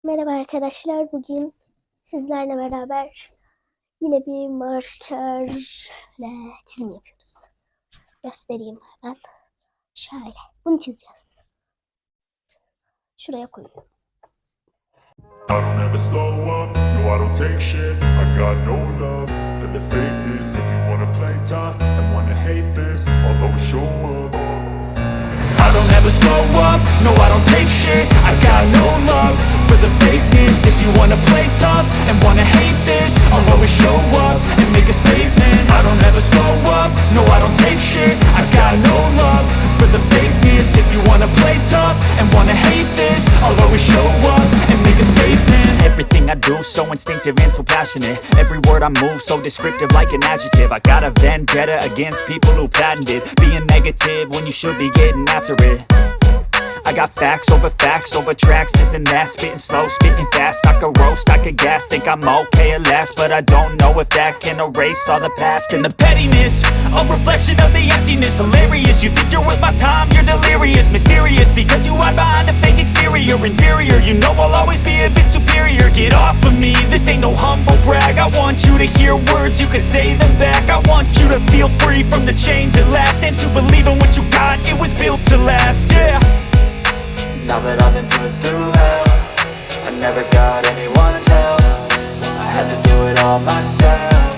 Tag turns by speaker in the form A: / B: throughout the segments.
A: Merhaba arkadaşlar, bugün sizlerle beraber yine bir markerle çizim yapıyoruz. Göstereyim hemen. Şöyle, bunu çizeceğiz. Şuraya koyuyorum.
B: I don't ever slow up, no I don't take shit. I got no love for the fakeness. If you wanna play tough and wanna hate this, I'll always show up. I don't ever slow up, no I don't take shit. I got no love for the fakeness. If you wanna play tough and wanna hate this, I'll always show up and make a statement. I don't ever slow up, no I don't take shit. I got no love for the fakeness. If you wanna play tough and wanna hate this, I'll always show up and make a statement. Everything I do so instinctive and so passionate. Every word I move so descriptive like an adjective. I got a vendetta against people who patented being negative when you should be getting after it. I got facts over tracks, this and that. Spitting slow, spitting fast. I could roast, I could gas. Think I'm okay at last, but I don't know if that can erase all the past. And the pettiness, a reflection of the emptiness. Hilarious, you think you're worth my time, you're delirious. Mysterious, because you hide behind a fake exterior. Inferior, you know I'll always be a bit superior. Get off of me, this ain't no humble brag. I want you to hear words, you can say them back. I want you to feel free from the chains at last, and to believe in what you got, it was built to last, yeah.
C: Now that I've been put through hell, I never got anyone's help. I had to do it all myself.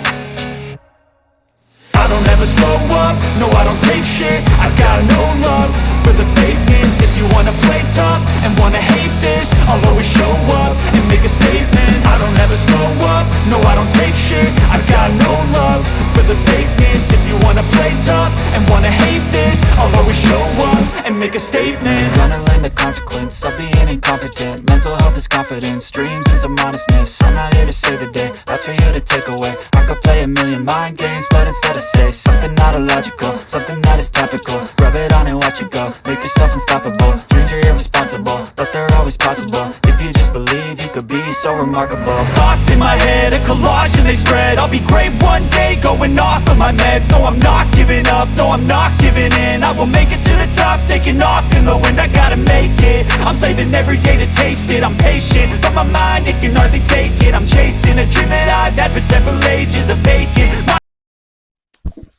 B: I don't ever slow up, no I don't take shit. I got no love for the fakeness. If you wanna play tough and wanna hate this, I'll always show up and make a statement. I don't ever slow up, no I don't take shit. I got no love for the fakeness. If you wanna play tough and wanna hate this, I'll always show up and make a statement.
C: Gonna learn the consequence of being incompetent. Mental health is confidence, dreams and some modestness. I'm not here to save the day, that's for you to take away. I could play a million mind games, but instead I say something not illogical, something that is topical. Rub it on and watch it go, make yourself unstoppable. Dreams are irresponsible, but they're always possible. If you just believe, you could be so remarkable.
B: Thoughts in my head, a collage and they spread. I'll be great one day, going off of my meds. No, I'm not giving up, no, I'm not giving in. I will make it to the top, taking off in the wind. I gotta make it, I'm saving every day to taste it. I'm patient, but my mind, it can hardly take it. I'm chasing a dream that I've had for several ages, a vacant.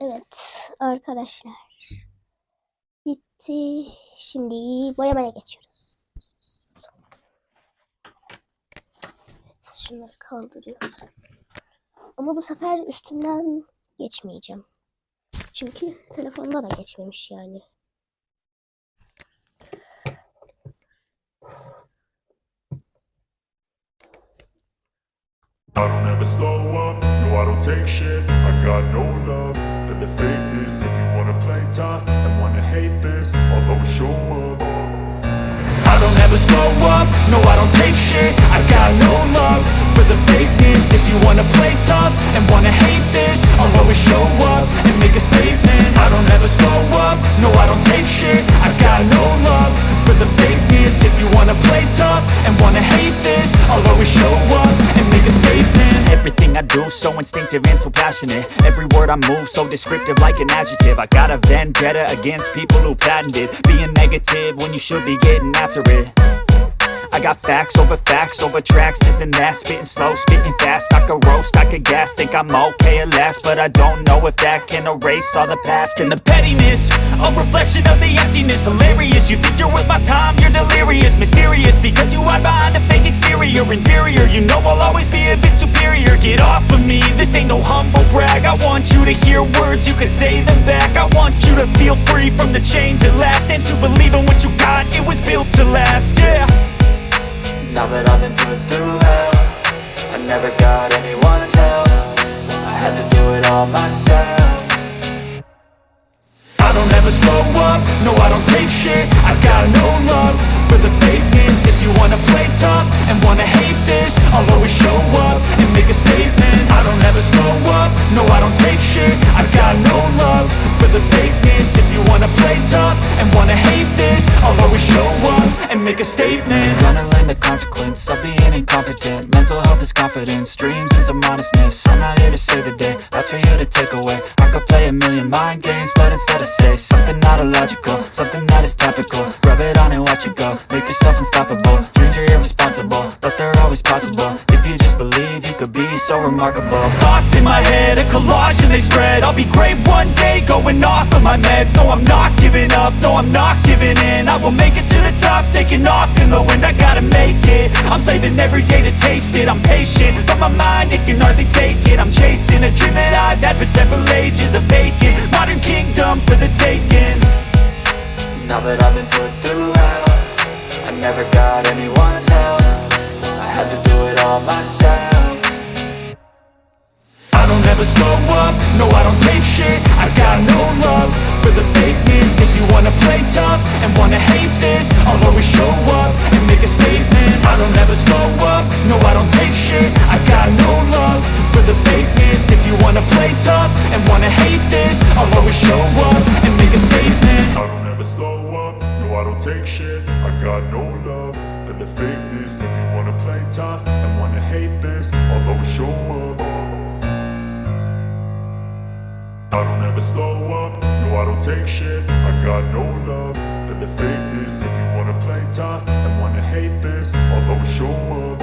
A: Evet arkadaşlar, bitti. Şimdi boyamaya geçiyoruz. Evet, şunları kaldırıyoruz. Ama bu sefer üstünden geçmeyeceğim. Çünkü telefonda da geçmemiş yani.
B: I don't ever slow up, no I don't take shit. I got no love for the fakeness. If you wanna play tough and wanna hate this, I'll always show up. I don't ever slow up, no I don't take shit. I got no love for the fakeness. If you wanna play tough and wanna hate this, I'll always show up and make a statement. I don't ever slow up, no I don't take shit. I got no love for the fakeness. If you wanna play tough and wanna hate this, I'll always show up and make a statement. Everything I do so instinctive and so passionate. Every word I move so descriptive like an adjective. I got a vendetta against people who patented being negative when you should be getting after it. I got facts over tracks, this and that. Spitting slow, spitting fast. I could roast, I could gas. Think I'm okay at last, but I don't know if that can erase all the past. And the pettiness, a reflection of the emptiness. Hilarious, you think you're worth my time, you're delirious. Mysterious, because you hide behind a fake exterior. Inferior, you know I'll always be a bit superior. Get off of me, this ain't no humble brag. I want you to hear words, you can say them back. I want you to feel free from the chains at last, and to believe in what you got, it was built to last, yeah.
C: Now that I've been put through hell, I never got anyone's help. I had to do it all myself.
B: I don't ever slow up, no I don't take shit. I got no love for the fakeness. If you wanna play tough and wanna hate this, I'll always show up and make a statement. I don't ever slow up, no I don't take shit. I got no love for the fakeness. If you wanna play tough and wanna hate this, I'll always show up and make a statement.
C: Gonna learn the consequence of stop being incompetent. Mental health is confidence, dreams into modestness. I'm not here to save the day, that's for you to take away. I could play a million mind games, but instead I say something not illogical, something that is topical. Rub it on and watch it go, make yourself unstoppable. Dreams are irresponsible, but they're always possible. If you just believe, you could be so remarkable. Thoughts in my head, a collage and they spread. I'll be great one day, going off of my meds. No, I'm not giving up, no, I'm not giving in. I will make it to the top, taking off in the wind. I gotta make it, I'm saving every day to taste it. I'm patient, but my mind, it can hardly take it. I'm chasing a dream that I've had for several ages. A vacant, modern kingdom for the taking. Now that I've been put through hell, I never got anyone's help. I had to do it all myself. I don't ever slow up, no I don't take shit. I got no love for the fakeness. If you wanna play tough and wanna hate this, I'll always show up and make a statement. I don't ever slow up, no I don't take shit. I got no love for the fakeness. If you wanna play tough and wanna hate this, I'll always show up and make a statement.
B: I don't ever slow up, no I don't take shit. I got no love for the fakeness. If you wanna play tough and wanna hate this, I'll always show up. I don't ever slow up, no I don't take shit. I got no love for the fakeness. If you wanna play tough and wanna hate this, I'll always show up.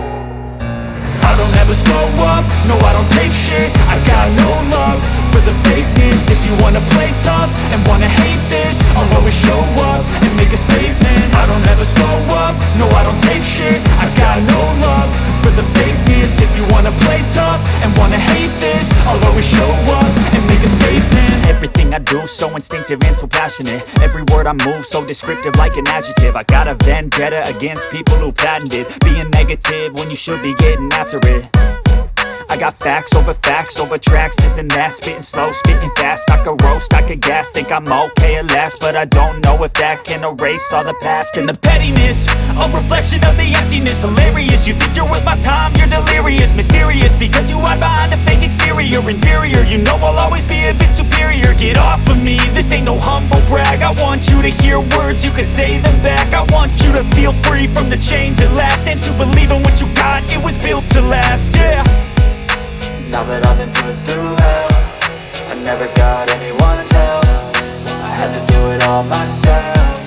C: I don't ever slow up, no I don't take shit. I got no love for the fakeness. If you wanna play tough and wanna hate this, I'll always show up and make a statement. I don't ever slow up, no I don't take shit. I got no love for the fakeness. If you wanna play tough and wanna hate this, I'll always show up and make a statement. Everything I do so instinctive and so passionate. Every word I move so descriptive like an adjective. I got a vendetta against people who patented being negative when you should be getting after it. I got facts over tracks, this and that. Spitting slow, spitting fast. I could roast, I could gas. Think I'm okay at last, but I don't know if that can erase all the past. And the pettiness, a reflection of the emptiness. Hilarious, you think you're worth my time, you're delirious. Mysterious, because you hide behind a fake exterior. Inferior, you know I'll always be a bit superior. Get off of me, this ain't no humble brag. I want you to hear words, you can say them back. I want you to feel free from the chains at last, and to believe in what you got, it was built to last, yeah. Now that I've been put through hell, I never got anyone's help. I had to do it all myself.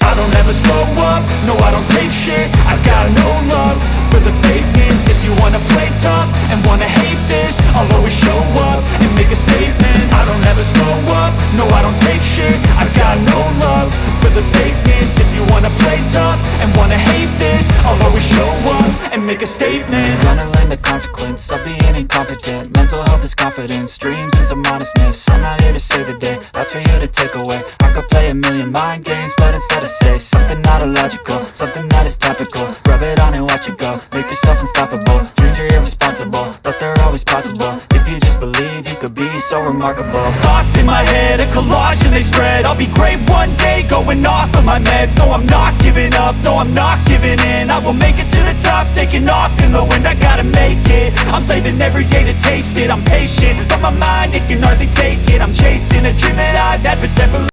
C: I don't ever slow up, no I don't take shit. I got no love for the fakeness. If you wanna play tough and wanna hate this, I'll always show up and make a statement. I don't ever slow up, no I don't take shit. I got no love for the fakeness. If you wanna play tough and wanna hate this, I'll always show up and make a statement. Gonna learn the consequence of being incompetent. Mental health is confidence, dreams into modestness. I'm not here to save the day, that's for you to take away. I could play a million mind games, but instead I say something not illogical, something that is topical. Rub it on and watch it go, make yourself unstoppable. Dreams are irresponsible, but they're always possible. If you just believe, you could be so remarkable. Thoughts in my head, a collage and they spread. I'll be great one day, going off of my meds. No, I'm not giving up, no, I'm not giving in. I will make it to the top, taking off in the wind. I gotta make it, I'm saving every day to taste it. I'm patient, but my mind, it can hardly take it. I'm chasing a dream that I've had for several.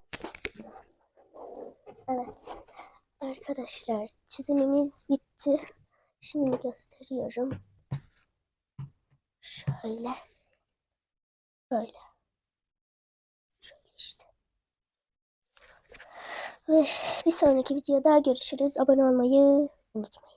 A: Evet arkadaşlar, çizimimiz bitti. Şimdi gösteriyorum. Şöyle. Böyle. Şöyle işte. Ve bir sonraki videoda görüşürüz. Abone olmayı unutmayın.